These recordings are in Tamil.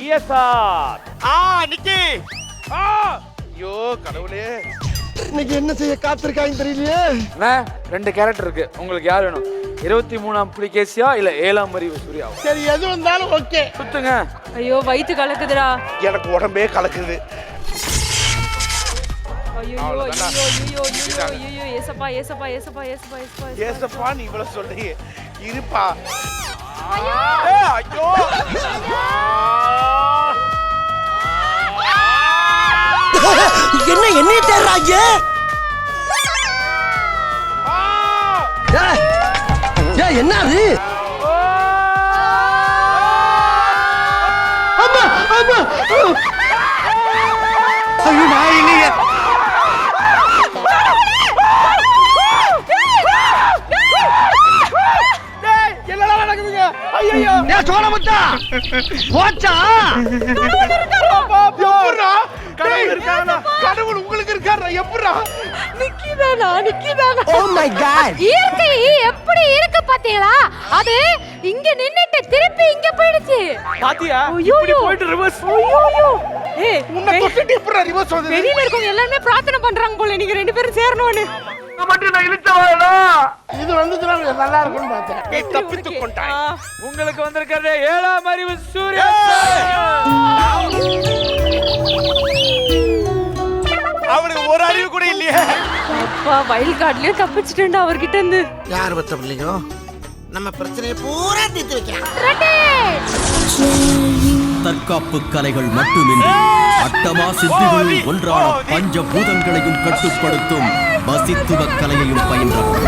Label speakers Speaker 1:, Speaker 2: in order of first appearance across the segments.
Speaker 1: டிஎஸ்ஆர்.
Speaker 2: நிக்கி. ஐயோ கடவுளே,
Speaker 3: இன்னைக்கு என்ன செய்ய காத்திருக்காங்க தெரியலையே.
Speaker 4: ரெண்டு கேரக்டர் இருக்கு, உங்களுக்கு யார் வேணும்? 23ஆம் புலிகேசியா இல்ல 7ஆம் அறிவு சூர்யா?
Speaker 3: சரி எது வந்தாலும் ஓகே.
Speaker 4: சுத்துங்க.
Speaker 5: ஐயோ வயித்து கலக்குதுடா.
Speaker 2: எனக்கு உடம்பே கலக்குது.
Speaker 5: ஐயோ ஐயோ ஐயோ ஐயோ ஐயோ ஏசப்பா ஏசப்பா ஏசப்பா ஏசப்பா ஏசப்பா
Speaker 2: ஏசப்பா நீ இவ்வளவு சொல்றீங்க, இருப்பா. ஐயோ
Speaker 3: என்ன என்னைய தேடுறாங்க? என்ன அது? அம்மா அம்மா ஐயோ நான் இல்லையே.
Speaker 2: என்னடா நடக்குதுங்க? ஐயோ
Speaker 3: ஏ சோழமுத்தா போச்சா?
Speaker 2: கடவுள் உங்களுக்கு இருக்காரா? எப்படிடா?
Speaker 3: Oh my god.
Speaker 5: இயற்கை எப்படி இருக்கு பாத்தீங்களா? அது இங்க நின்னுட்டு திருப்பி இங்க போயிடுச்சு.
Speaker 1: பாத்தியா?
Speaker 5: ஐயோ,
Speaker 1: இப்படி போயிட்டு ரிவர்ஸ்.
Speaker 5: ஐயோ ஏய்
Speaker 2: உன்னை தொட்டுட்டு எப்படிடா ரிவர்ஸ் வருது?
Speaker 5: வெளியில இருக்கவங்க எல்லாரும் பிரார்த்தனை பண்றாங்க போல நீங்க ரெண்டு பேரும் சேரணும்னு.
Speaker 1: மட்டும் நான் இழுத்தவாடா.
Speaker 3: இது வந்துச்சுனா நல்லா இருக்கும்னு பார்த்தேன்.
Speaker 2: நீ தப்பித்துக் கொண்டாய்.
Speaker 4: உங்களுக்கு வந்திருக்கிறது 7ஆம் அறிவு சூர்யா.
Speaker 2: அவனுக்கு ஒரு அறிவு கூட இல்லையே.
Speaker 5: அப்பா வயல் காட்லயே தப்பிச்சிட்டேன்டா அவர்கிட்ட இருந்து.
Speaker 3: யார் பத்த பிள்ளைங்க நம்ம பிரச்சனையை பூரா தீர்த்து வைக்கலாம்.
Speaker 6: தற்காப்பு கலைகள் மட்டுமின்றி அட்டமா சித்திகளும் ஒன்றான பஞ்சபூதங்களையும் கட்டுப்படுத்தும் வசித்துவ கலையையும் பயின்றவர்.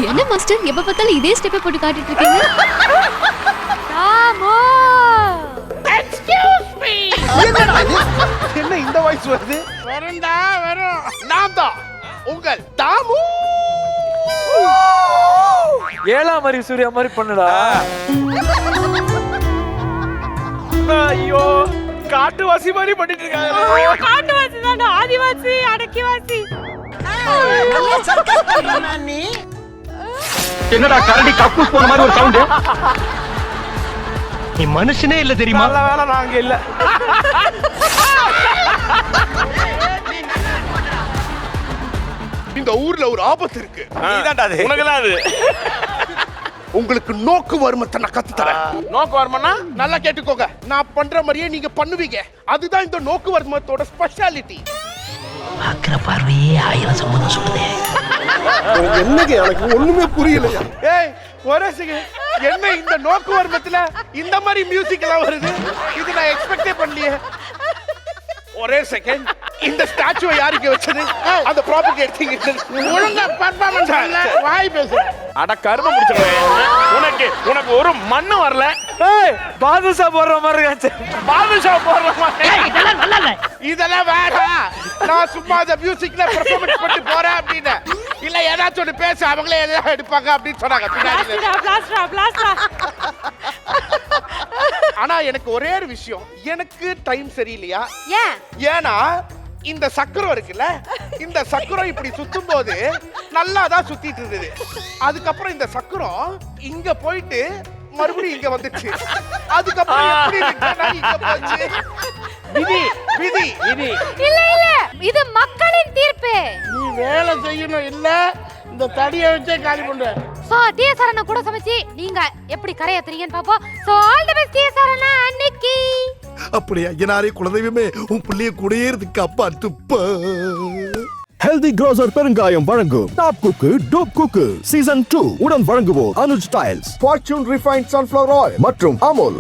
Speaker 7: என்ன மாஸ்டர் எப்ப பார்த்தாலும் இதே ஸ்டெப்பை போட்டு காட்டிட்டு இருக்கீங்க?
Speaker 2: என்ன இந்த வாய்ஸ் வருது?
Speaker 3: வரண்டா வரும்.
Speaker 2: நான் தான் உங்கள் தாமு.
Speaker 4: 7ஆம் அறிவு சூர்யா மாதிரி பண்ணுடா.
Speaker 1: ஐயோ காட்டுவாசி மாதிரி பண்ணிட்டு இருக்காங்க.
Speaker 5: காட்டுவாசி தான்டா, ஆதிவாசி அடக்கிவாசி.
Speaker 3: நீ
Speaker 1: என்னடா கரடி கக்கூஸ் போன மாதிரி ஒரு சவுண்ட்? நீ மனுஷனே இல்ல தெரியுமா?
Speaker 4: நல்ல வேளை நான் அங்க இல்ல.
Speaker 2: இந்த ஊர்ல ஒரு ஆபத்து இருக்கு.
Speaker 1: நீதான்டா அது. உனக்குதான் அது.
Speaker 2: உங்களுக்கு நோக்கு வருமத்தை நான் கத்து தரேன்.
Speaker 1: நோக்கு வரமானா
Speaker 2: நல்லா கேட்டுக்கோங்க. நான் பண்ற மாதிரியே நீங்க பண்ணுவீங்க. அதுதான் இந்த நோக்கு வருமத்தோட ஸ்பெஷாலிட்டி.
Speaker 3: பாக்குற பார்வையே 1000 சம்பந்தம் சொல்லுதே.
Speaker 2: என்னங்க எனக்கு ஒண்ணுமே புரியலையா? ஏய் ஒரே செகண்ட், என்ன இந்த நோக்கு வருமத்துல இந்த மாதிரி மியூசிக் எல்லாம் வருது? இது நான் எக்ஸ்பெக்டே பண்ணலையே. ஒரே செகண்ட், இந்த ஸ்டாச்சுவை யாருக்கு வச்சது? அந்த ப்ராபகேட்டிங்
Speaker 3: ஒழுங்கா பெர்ஃபார்மன்ஸ் பண்ணல, வாய் பேசு.
Speaker 1: அட கர்ம முடிச்சவன். உனக்கு ஒரு மண்ணு வரல.
Speaker 4: ஏய் பாதுஷா போடுற மாதிரி இருந்துச்சு.
Speaker 1: பாதுஷா போடுற மாதிரி.
Speaker 3: இதெல்லாம் நல்லா இல்ல.
Speaker 2: இதெல்லாம் வேண்டாம். நான் சும்மா அந்த மியூசிக்ல பெர்ஃபார்மன்ஸ் பண்ணி போறேன் அப்படின்னு. இல்ல ஏதாச்சும் ஒன்று பேச அவங்களே எதாவது எடுப்பாங்க அப்படின்னு சொன்னாங்க பின்னாடி.
Speaker 5: பிளாஸ்டா பிளாஸ்டா.
Speaker 2: ஆனா எனக்கு ஒரே ஒரு விஷயம், எனக்கு டைம் சரியில்லையா?
Speaker 5: ஏன்?
Speaker 2: ஏன்னா இந்த சக்கரம் இருக்குல்ல, இந்த சக்கரம் இப்படி சுத்தும் போது நல்லா தான் சுத்திட்டு இருந்தது. அதுக்கப்புறம் இந்த சக்கரம் இங்க போயிட்டு மறுபடியும் இங்க வந்துச்சு. அதுக்கப்புறம் எப்படி இருக்குன்னா இங்க போச்சு. விதி விதி விதி.
Speaker 5: இல்ல இல்ல இது மக்களின் தீர்ப்பு.
Speaker 3: நீ வேலை செய்யணும் இல்ல இந்த தடியை வச்சே காலி பண்ற.
Speaker 5: சோ டிஎஸ்ஆர் கூட சமைச்சி நீங்க எப்படி கரையேத்துறீங்கன்னு பாப்போம். So all the best DSR அன்னைக்கு.
Speaker 8: அப்படியே ஐயனாரே குலதெய்வமே உன் பிள்ளைய கூடயே இருக்கு அப்பா துப்பா.
Speaker 9: ஹெல்தி க்ரோசர் பெருங்காயம் வழங்கும் டாப் குக்கு டோப் குக்கு சீசன் 2 உடன் வழங்குவோர் Anuj tiles, fortune refined sunflower oil மற்றும் அமுல்.